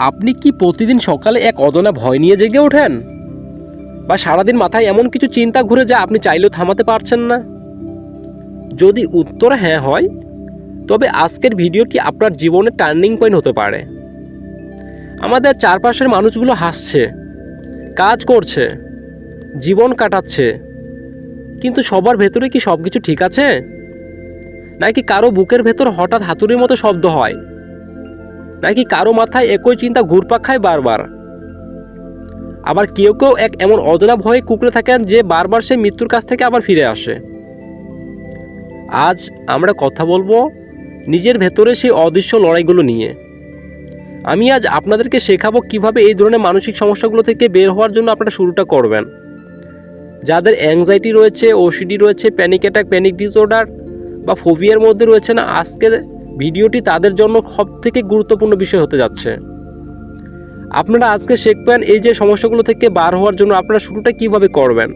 আপনি কি প্রতিদিন সকালে এক অজানা ভয় নিয়ে জেগে ওঠেন, বা সারাদিন মাথায় এমন কিছু চিন্তা ঘুরে যা আপনি চাইলেও থামাতে পারছেন না? যদি উত্তর হ্যাঁ হয়, তবে আজকের ভিডিওটি আপনার জীবনের টার্নিং পয়েন্ট হতে পারে। আমাদের চারপাশের মানুষগুলো হাসছে, কাজ করছে, জীবন কাটাচ্ছে, কিন্তু সবার ভেতরে কি সব কিছু ঠিক আছে? নাকি কারো বুকের ভেতর হঠাৎ হাতুড়ির মতো শব্দ হয়, নাকি কারো মাথায় একই চিন্তা ঘুরপাক খায় বারবার? আবার কেউ কেউ এক এমন অজানা ভয়ে কুঁকড়ে থাকেন যে বারবার সে মৃত্যুর কাছ থেকে আবার ফিরে আসে। আজ আমরা কথা বলবো নিজের ভেতরে সেই অদৃশ্য লড়াইগুলো নিয়ে। আমি আজ আপনাদেরকে শেখাবো কিভাবে এই ধরনের মানসিক সমস্যাগুলো থেকে বের হওয়ার জন্য আপনারা শুরুটা করবেন। যাদের অ্যাংজাইটি রয়েছে, ওসিডি রয়েছে, প্যানিক অ্যাটাক, প্যানিক ডিসঅর্ডার বা ফোবিয়ার মধ্যে রয়েছে না, আজকের ভিডিওটি তাদের জন্য সবথেকে গুরুত্বপূর্ণ বিষয় হতে যাচ্ছে। আপনারা আজকে শিখবেন এই যে সমস্যাগুলো থেকে বার হওয়ার জন্য আপনারা শুরুটা কিভাবে করবেন।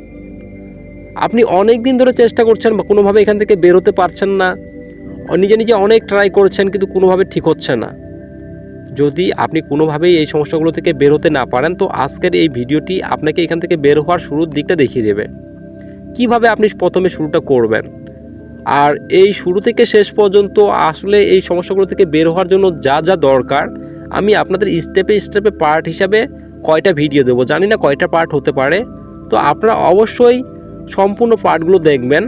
আপনি অনেক দিন ধরে চেষ্টা করছেন বা কোনোভাবে এখান থেকে বের হতে পারছেন না, নিজে নিজে অনেক ট্রাই করেছেন কিন্তু কোনোভাবে ঠিক হচ্ছে না। যদি আপনি কোনোভাবেই এই সমস্যাগুলো থেকে বের হতে না পারেন, তো আজকের এই ভিডিওটি আপনাকে এখান থেকে বের হওয়ার শুরুর দিকটা দেখিয়ে দেবে কিভাবে আপনি প্রথমে শুরুটা করবেন। আর এই শুরু থেকে শেষ পর্যন্ত আসলে এই সমস্যাগুলো থেকে বের হওয়ার জন্য যা যা দরকার আমি আপনাদের স্টেপে স্টেপে পার্ট হিসাবে কয়টা ভিডিও দেবো, জানি না কয়টা পার্ট হতে পারে। তো আপনারা অবশ্যই সম্পূর্ণ পার্টগুলো দেখবেন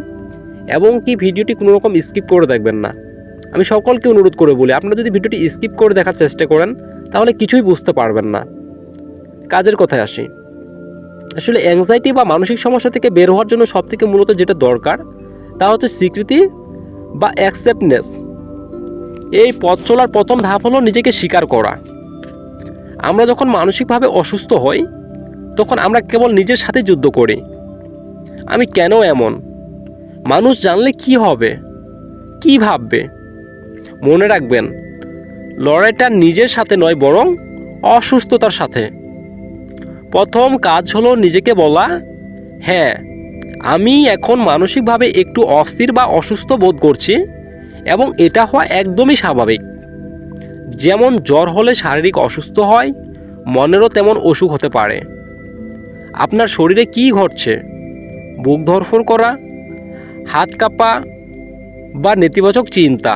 এবং কি ভিডিওটি কোনো রকম স্কিপ করে দেখবেন না। আমি সকলকে অনুরোধ করে বলি, আপনারা যদি ভিডিওটি স্কিপ করে দেখার চেষ্টা করেন তাহলে কিছুই বুঝতে পারবেন না। কাজের কথায় আসি, আসলে অ্যাংজাইটি বা মানসিক সমস্যা থেকে বের হওয়ার জন্য সবথেকে মূলত যেটা দরকার তা হচ্ছে স্বীকৃতি বা অ্যাকসেপ্টনেস। এই পথ চলার প্রথম ধাপ হলো নিজেকে স্বীকার করা। আমরা যখন মানসিকভাবে অসুস্থ হই তখন আমরা কেবল নিজের সাথে যুদ্ধ করি। আমি কেন এমন, মানুষ জানলে কি হবে, কি ভাববে। মনে রাখবেন, লড়াইটা নিজের সাথে নয় বরং অসুস্থতার সাথে। প্রথম কাজ হলো নিজেকে বলা, হ্যাঁ আমি এখন মানসিকভাবে একটু অস্থির বা অসুস্থ বোধ করছি এবং এটা হওয়া একদমই স্বাভাবিক। যেমন জ্বর হলে শারীরিক অসুস্থ হয়, মনেরও তেমন অসুখ হতে পারে। আপনার শরীরে কি ঘটছে, বুক ধড়ফড় করা, হাত কাঁপা বা নেতিবাচক চিন্তা,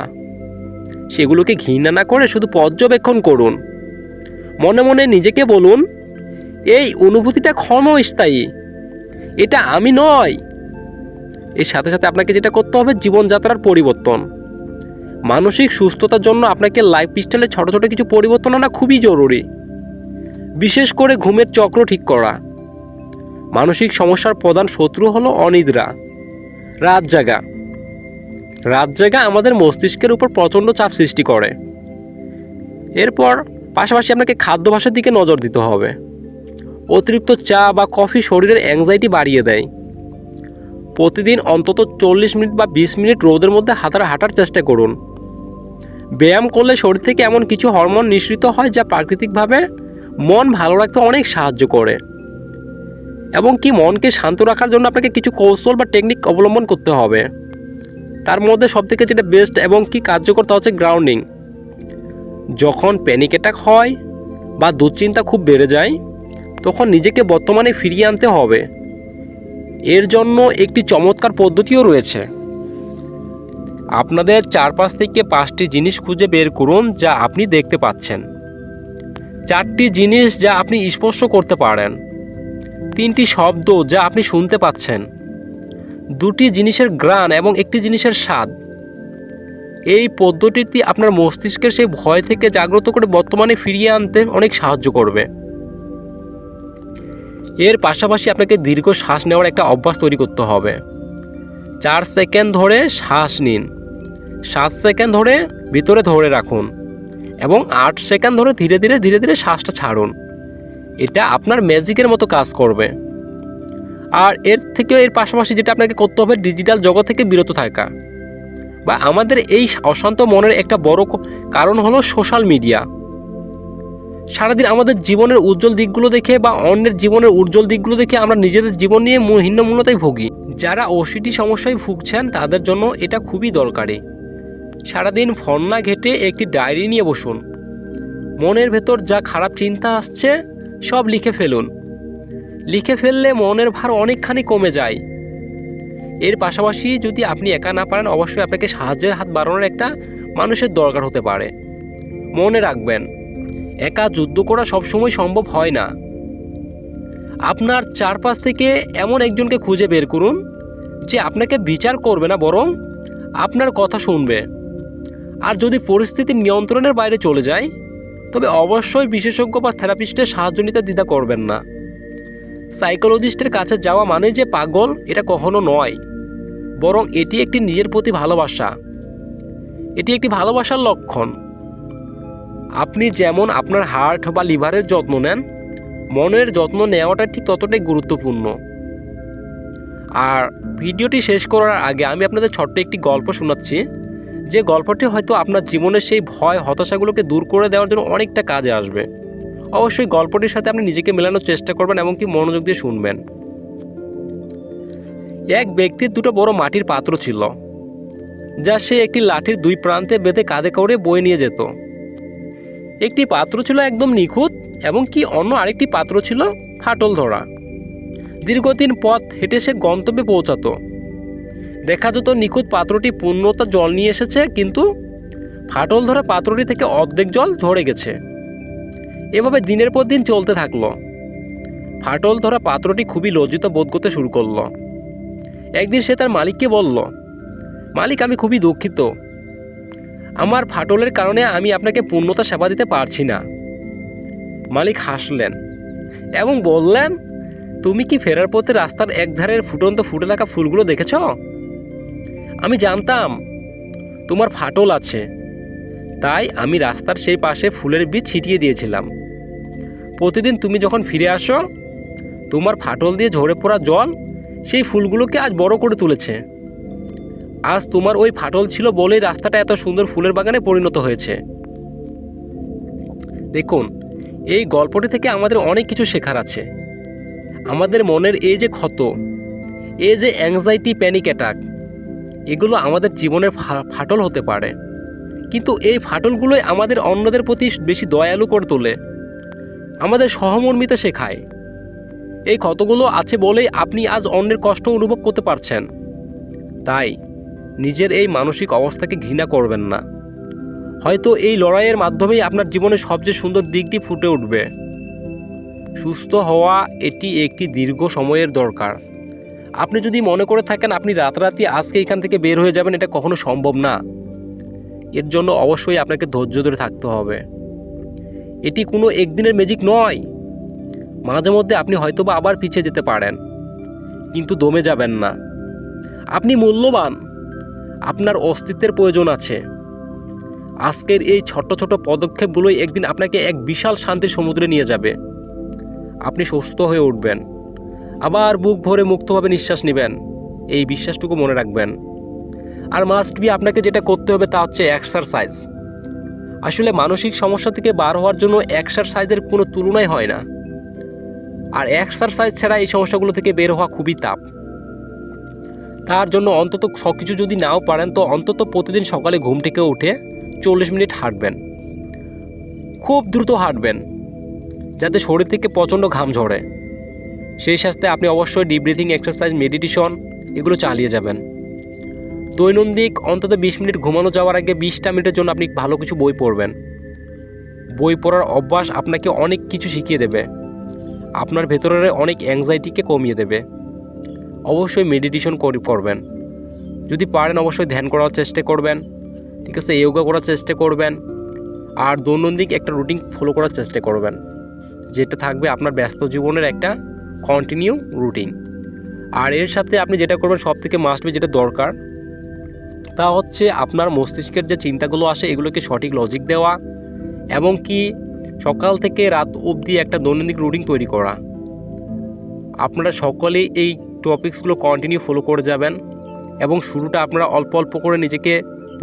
সেগুলোকে ঘৃণা না করে শুধু পর্যবেক্ষণ করুন। মনে মনে নিজেকে বলুন, এই অনুভূতিটা ক্ষণস্থায়ী, এটা আমি নয়। এর সাথে সাথে আপনাকে যেটা করতে হবে, জীবনযাত্রার পরিবর্তন। মানসিক সুস্থতার জন্য আপনাকে লাইফস্টাইলে ছোট ছোট কিছু পরিবর্তন আনা খুবই জরুরি। বিশেষ করে ঘুমের চক্র ঠিক করা। মানসিক সমস্যার প্রধান শত্রু হলো অনিদ্রা, রাত জাগা। রাত জাগা আমাদের মস্তিষ্কের উপর প্রচণ্ড চাপ সৃষ্টি করে। এরপর পাশাপাশি আপনাকে খাদ্যাভ্যাসের দিকে নজর দিতে হবে। অতিরিক্ত চা বা কফি শরীরের অ্যাংজাইটি বাড়িয়ে দেয়। প্রতিদিন অন্তত 40 মিনিট বা 20 মিনিট রোদের মধ্যে হাঁটার চেষ্টা করুন। ব্যায়াম করলে শরীর থেকে এমন কিছু হরমোন নিঃসৃত হয় যা প্রাকৃতিকভাবে মন ভালো রাখতে অনেক সাহায্য করে। এবং কি মনকে শান্ত রাখার জন্য আপনাকে কিছু কৌশল বা টেকনিক অবলম্বন করতে হবে। তার মধ্যে সবথেকে যেটা বেস্ট এবং কি কার্যকর তা হচ্ছে গ্রাউন্ডিং। যখন প্যানিক অ্যাটাক হয় বা দুশ্চিন্তা খুব বেড়ে যায়, তখন নিজেকে বর্তমানে ফিরিয়ে আনতে হবে। এর জন্য একটি চমৎকার পদ্ধতিও রয়েছে। আপনাদের চারপাশ থেকে 5টি জিনিস খুঁজে বের করুন যা আপনি দেখতে পাচ্ছেন, 4টি জিনিস যা আপনি স্পর্শ করতে পারেন, 3টি শব্দ যা আপনি শুনতে পাচ্ছেন, 2টি জিনিসের ঘ্রাণ এবং 1টি জিনিসের স্বাদ। এই পদ্ধতিটি আপনার মস্তিষ্কের সেই ভয় থেকে জাগ্রত করে বর্তমানে ফিরিয়ে আনতে অনেক সাহায্য করবে। এর পাশাপাশি আপনাকে দীর্ঘ শ্বাস নেওয়ার একটা অভ্যাস তৈরি করতে হবে। 4 সেকেন্ড ধরে শ্বাস নিন, 7 সেকেন্ড ধরে ভিতরে ধরে রাখুন এবং 8 সেকেন্ড ধরে ধীরে ধীরে শ্বাসটা ছাড়ুন। এটা আপনার ম্যাজিকের মতো কাজ করবে। আর এর পাশাপাশি যেটা আপনাকে করতে হবে, ডিজিটাল জগৎ থেকে বিরত থাকা। বা আমাদের এই অশান্ত মনের একটা বড় কারণ হলো সোশ্যাল মিডিয়া। সারাদিন আমাদের জীবনের উজ্জ্বল দিকগুলো দেখে বা অন্যের জীবনের উজ্জ্বল দিকগুলো দেখে আমরা নিজেদের জীবন নিয়ে হীনমন্যতায় ভুগি। যারা ওসিডি সমস্যায় ভুগছেন তাদের জন্য এটা খুবই দরকারি। সারাদিন ফোন না ঘেঁটে একটি ডায়েরি নিয়ে বসুন। মনের ভেতর যা খারাপ চিন্তা আসছে সব লিখে ফেলুন। লিখে ফেললে মনের ভার অনেকখানি কমে যায়। এর পাশাপাশি যদি আপনি একা না পারেন, অবশ্যই আপনাকে সাহায্যের হাত বাড়ানোর একটা মানুষের দরকার হতে পারে। মনে রাখবেন, একা যুদ্ধ করা সবসময় সম্ভব হয় না। আপনার চারপাশ থেকে এমন একজনকে খুঁজে বের করুন যে আপনাকে বিচার করবে না, বরং আপনার কথা শুনবে। আর যদি পরিস্থিতি নিয়ন্ত্রণের বাইরে চলে যায়, তবে অবশ্যই বিশেষজ্ঞ বা থেরাপিস্টের সাহায্য নিতে দ্বিধা করবেন না। সাইকোলজিস্টের কাছে যাওয়া মানে যে পাগল, এটা কখনো নয়, বরং এটি একটি নিজের প্রতি ভালোবাসা। এটি একটি ভালোবাসার লক্ষণ। আপনি যেমন আপনার হার্ট বা লিভারের যত্ন নেন, মনের যত্ন নেওয়াটা ঠিক ততটাই গুরুত্বপূর্ণ। আর ভিডিওটি শেষ করার আগে আমি আপনাদের ছোট্ট একটি গল্প শোনাচ্ছি, যে গল্পটি হয়তো আপনার জীবনের সেই ভয় হতাশাগুলোকে দূর করে দেওয়ার জন্য অনেকটা কাজে আসবে। অবশ্যই গল্পটির সাথে আপনি নিজেকে মেলানোর চেষ্টা করবেন এবং কি মনোযোগ দিয়ে শুনবেন। এক ব্যক্তির দুটো বড় মাটির পাত্র ছিল, যা সে একটি লাঠির দুই প্রান্তে বেঁধে কাঁধে করে বয়ে নিয়ে যেত। একটি পাত্র ছিল একদম নিখুঁত এবং কি অন্য আরেকটি পাত্র ছিল ফাটল ধরা। দীর্ঘদিন পথ হেঁটে সে গন্তব্যে পৌঁছাতো। দেখা যেত নিখুঁত পাত্রটি পূর্ণতা জল নিয়ে এসেছে, কিন্তু ফাটল ধরা পাত্রটি থেকে অর্ধেক জল ঝরে গেছে। এভাবে দিনের পর দিন চলতে থাকলো। ফাটল ধরা পাত্রটি খুবই লজ্জিত বোধ করতে শুরু করলো। একদিন সে তার মালিককে বলল, মালিক, আমি খুবই দুঃখিত, আমার ফাটলের কারণে আমি আপনাকে পূর্ণতা সেবা দিতে পারছি না। মালিক হাসলেন এবং বললেন, তুমি কি ফেরার পথে রাস্তার একধারের ফুটন্ত ফুটে থাকা ফুলগুলো দেখেছ? আমি জানতাম তোমার ফাটল আছে, তাই আমি রাস্তার সেই পাশে ফুলের বীজ ছিটিয়ে দিয়েছিলাম। প্রতিদিন তুমি যখন ফিরে আসো, তোমার ফাটল দিয়ে ঝরে পড়া জল সেই ফুলগুলোকে আজ বড় করে তুলেছে। আজ তোমার ওই ফাটল ছিল বলেই রাস্তাটা এত সুন্দর ফুলের বাগানে পরিণত হয়েছে। দেখুন, এই গল্পটি থেকে আমাদের অনেক কিছু শেখার আছে। আমাদের মনের এই যে ক্ষত, এই যে অ্যাংজাইটি, প্যানিক অ্যাটাক, এগুলো আমাদের জীবনের ফাটল হতে পারে, কিন্তু এই ফাটলগুলোই আমাদের অন্যদের প্রতি বেশি দয়ালু করে তোলে, আমাদের সহমর্মিতা শেখায়। এই ক্ষতগুলো আছে বলেই আপনি আজ অন্যের কষ্ট অনুভব করতে পারছেন। তাই নিজের এই মানসিক অবস্থাকে ঘৃণা করবেন না। হয়তো এই লড়াইয়ের মাধ্যমেই আপনার জীবনের সবচেয়ে সুন্দর দিকটি ফুটে উঠবে। সুস্থ হওয়া এটি একটি দীর্ঘ সময়ের দরকার। আপনি যদি মনে করে থাকেন আপনি রাতারাতি আজকে এখান থেকে বের হয়ে যাবেন, এটা কখনো সম্ভব না। এর জন্য অবশ্যই আপনাকে ধৈর্য ধরে থাকতে হবে। এটি কোনো একদিনের ম্যাজিক নয়। মাঝে মধ্যে আপনি হয়তোবা আবার পিছিয়ে যেতে পারেন, কিন্তু দমে যাবেন না। আপনি মূল্যবান, আপনার অস্তিত্বের প্রয়োজন আছে। আজকের এই ছোট ছোট পদক্ষেপগুলোই একদিন আপনাকে এক বিশাল শান্তির সমুদ্রে নিয়ে যাবে। আপনি সুস্থ হয়ে উঠবেন, আবার বুক ভরে মুক্তভাবে নিঃশ্বাস নেবেন, এই বিশ্বাসটুকু মনে রাখবেন। আর মাস্ট বি আপনাকে যেটা করতে হবে তা হচ্ছে এক্সারসাইজ। আসলে মানসিক সমস্যা থেকে বার হওয়ার জন্য এক্সারসাইজের কোনো তুলনাই হয় না। আর এক্সারসাইজ ছাড়া এই সমস্যাগুলো থেকে বের হওয়া খুবই টাফ। তার জন্য অন্তত সব কিছু যদি নাও পারেন, তো অন্তত প্রতিদিন সকালে ঘুম থেকে উঠে 40 মিনিট হাঁটবেন। খুব দ্রুত হাঁটবেন, যাতে শরীর থেকে প্রচণ্ড ঘাম ঝরে। সেই সাথে আপনি অবশ্যই ডিপ ব্রিথিং এক্সারসাইজ, মেডিটেশন এগুলো চালিয়ে যাবেন। দৈনন্দিন অন্তত 20 মিনিট ঘুমানো যাওয়ার আগে 20টা মিনিটের জন্য আপনি ভালো কিছু বই পড়বেন। বই পড়ার অভ্যাস আপনাকে অনেক কিছু শিখিয়ে দেবে, আপনার ভেতরের অনেক অ্যাংজাইটিকে কমিয়ে দেবে। অবশ্যই মেডিটেশন করবেন। যদি পারেন অবশ্যই ধ্যান করার চেষ্টা করবেন, ঠিক আছে, যোগা করার চেষ্টা করবেন। আর দৈনন্দিন একটা রুটিন ফলো করার চেষ্টা করবেন, যেটা থাকবে আপনার ব্যস্ত জীবনের একটা কন্টিনিউ রুটিন। আর এর সাথে আপনি যেটা করবেন সবথেকে মাস্ট বি যেটা দরকার, তা হচ্ছে আপনার মস্তিষ্কের যে চিন্তাগুলো আসে এগুলোকে সঠিক লজিক দেওয়া, এবং কি সকাল থেকে রাত অবধি একটা দৈনন্দিন রুটিন তৈরি করা। আপনারা সকলেই এই টপিকসগুলো কন্টিনিউ ফলো করে যাবেন, এবং শুরুটা আপনারা অল্প অল্প করে নিজেকে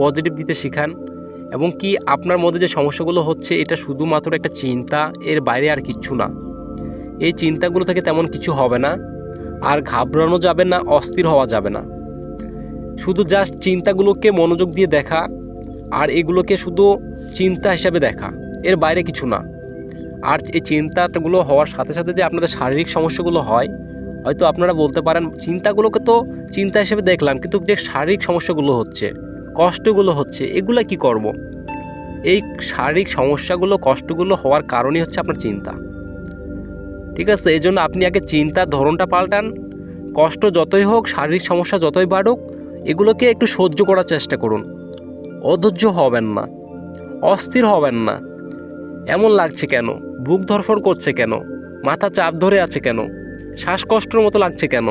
পজিটিভ দিতে শিখান। এবং কি আপনার মধ্যে যে সমস্যাগুলো হচ্ছে এটা শুধুমাত্র একটা চিন্তা, এর বাইরে আর কিচ্ছু না। এই চিন্তাগুলো থেকে তেমন কিছু হবে না। আর ঘাবড়ানো যাবে না, অস্থির হওয়া যাবে না। শুধু জাস্ট চিন্তাগুলোকে মনোযোগ দিয়ে দেখা, আর এগুলোকে শুধু চিন্তা হিসাবে দেখা, এর বাইরে কিছু না। আর এই চিন্তাগুলো হওয়ার সাথে সাথে যে আপনাদের শারীরিক সমস্যাগুলো হয়, হয়তো আপনারা বলতে পারেন চিন্তাগুলোকে তো চিন্তা হিসেবে দেখলাম, কিন্তু যে শারীরিক সমস্যাগুলো হচ্ছে, কষ্টগুলো হচ্ছে, এগুলো কি করব? এই শারীরিক সমস্যাগুলো, কষ্টগুলো হওয়ার কারণই হচ্ছে আপনার চিন্তা। ঠিক আছে, এই জন্য আপনি আগে চিন্তার ধরনটা পাল্টান। কষ্ট যতই হোক, শারীরিক সমস্যা যতই বাড়ুক, এগুলোকে একটু সহ্য করার চেষ্টা করুন। অধৈর্য হবেন না, অস্থির হবেন না। এমন লাগছে কেন? বুক ধড়ফড় করছে কেন? মাথা চাপ ধরে আছে কেন? শ্বাসকষ্টের মতো লাগছে কেন?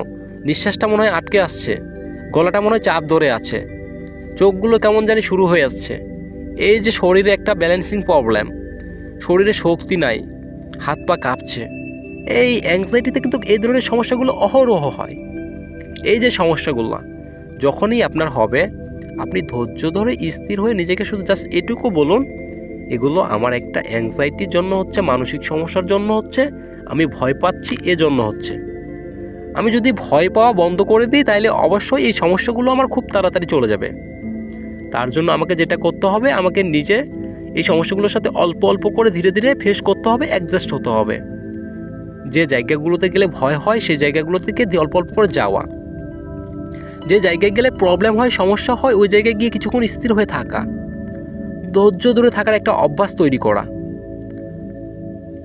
নিঃশ্বাসটা মনে হয় আটকে আসছে, গলাটা মনে হয় চাপ ধরে আছে, চোখগুলো কেমন জানি শুরু হয়ে আসছে। এই যে শরীরে একটা ব্যালেন্সিং প্রবলেম, শরীরে শক্তি নাই, হাত পা কাঁপছে, এই অ্যাংজাইটিতে কিন্তু এই ধরনের সমস্যাগুলো অহরহ হয়। এই যে সমস্যাগুলো যখনই আপনার হবে, আপনি ধৈর্য ধরে স্থির হয়ে নিজেকে শুধু জাস্ট এটুকু বলুন, এগুলো আমার একটা অ্যাংজাইটির জন্য হচ্ছে, মানসিক সমস্যার জন্য হচ্ছে, আমি ভয় পাচ্ছি এজন্য হচ্ছে। আমি যদি ভয় পাওয়া বন্ধ করে দিই, তাহলে অবশ্যই এই সমস্যাগুলো আমার খুব তাড়াতাড়ি চলে যাবে। তার জন্য আমাকে যেটা করতে হবে, আমাকে নিজে এই সমস্যাগুলোর সাথে অল্প অল্প করে ধীরে ধীরে ফেস করতে হবে, অ্যাডজাস্ট হতে হবে। যে জায়গাগুলোতে গেলে ভয় হয়, সেই জায়গাগুলো থেকে অল্প অল্প করে যাওয়া। যে জায়গায় গেলে প্রবলেম হয়, সমস্যা হয়, ওই জায়গায় গিয়ে কিছুক্ষণ স্থির হয়ে থাকা, ধৈর্য ধরে থাকার একটা অভ্যাস তৈরি করা।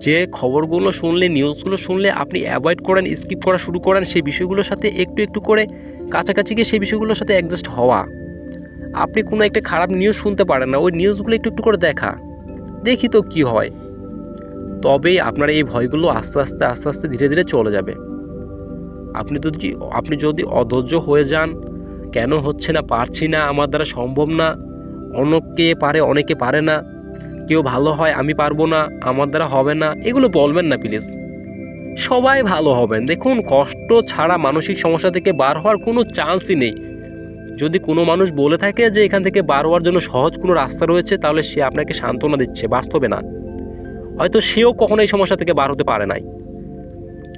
যে খবরগুলো শুনলে, নিউজগুলো শুনলে আপনি অ্যাভয়েড করেন, স্কিপ করা শুরু করেন, সেই বিষয়গুলোর সাথে একটু একটু করে কাছাকাছি গিয়ে সেই বিষয়গুলোর সাথে অ্যাডজাস্ট হওয়া। আপনি কোনো একটা খারাপ নিউজ শুনতে পারেন না, ওই নিউজগুলো একটু একটু করে দেখা, দেখি তো কী হয়। তবেই আপনার এই ভয়গুলো আস্তে আস্তে ধীরে ধীরে চলে যাবে। আপনি যদি অধৈর্য হয়ে যান, কেন হচ্ছে না, পারছি না, আমার দ্বারা সম্ভব না, অনেকে পারে অনেকে পারে না, কেউ ভালো হয় আমি পারবো না, আমার দ্বারা হবে না, এগুলো বলবেন না প্লিজ। সবাই ভালো হবেন। দেখুন, কষ্ট ছাড়া মানসিক সমস্যা থেকে বার হওয়ার কোনো চান্সই নেই। যদি কোনো মানুষ বলে থাকে যে এখান থেকে বার হওয়ার জন্য সহজ কোনো রাস্তা রয়েছে, তাহলে সে আপনাকে সান্ত্বনা দিচ্ছে, বাস্তবে না। হয়তো সেও কখনো এই সমস্যা থেকে বার হতে পারে নাই।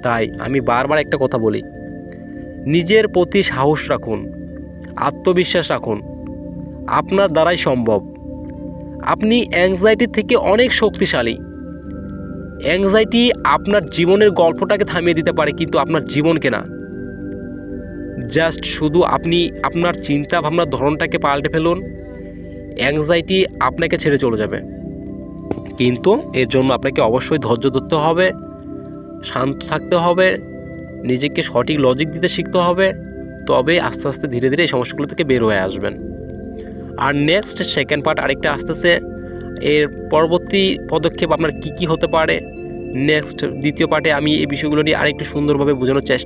তাই আমি বারবার একটা কথা বলি, নিজের প্রতি সাহস রাখুন, আত্মবিশ্বাস রাখুন, আপনার দ্বারাই সম্ভব। আপনি অ্যাংজাইটি থেকে অনেক শক্তিশালী। অ্যাংজাইটি আপনার জীবনের গল্পটাকে থামিয়ে দিতে পারে, কিন্তু আপনার জীবনকে না। জাস্ট শুধু আপনি আপনার চিন্তা ভাবনার ধরনটাকে পাল্টে ফেলুন, অ্যাংজাইটি আপনাকে ছেড়ে চলে যাবে। কিন্তু এর জন্য আপনাকে অবশ্যই ধৈর্য ধরতে হবে, শান্ত থাকতে হবে, নিজেকে সঠিক লজিক দিতে শিখতে হবে। তবে আস্তে আস্তে ধীরে ধীরে এই সমস্যাগুলো থেকে বের হয়ে আসবেন। আর নেক্সট সেকেন্ড পার্ট আরেকটা আসতেছে, এর পরবর্তী পদক্ষেপ আপনার কি হতে পারে, নেক্সট দ্বিতীয় পার্টে আমি এই বিষয়গুলো নিয়ে আরেকটু সুন্দরভাবে বোঝানোর চেষ্টা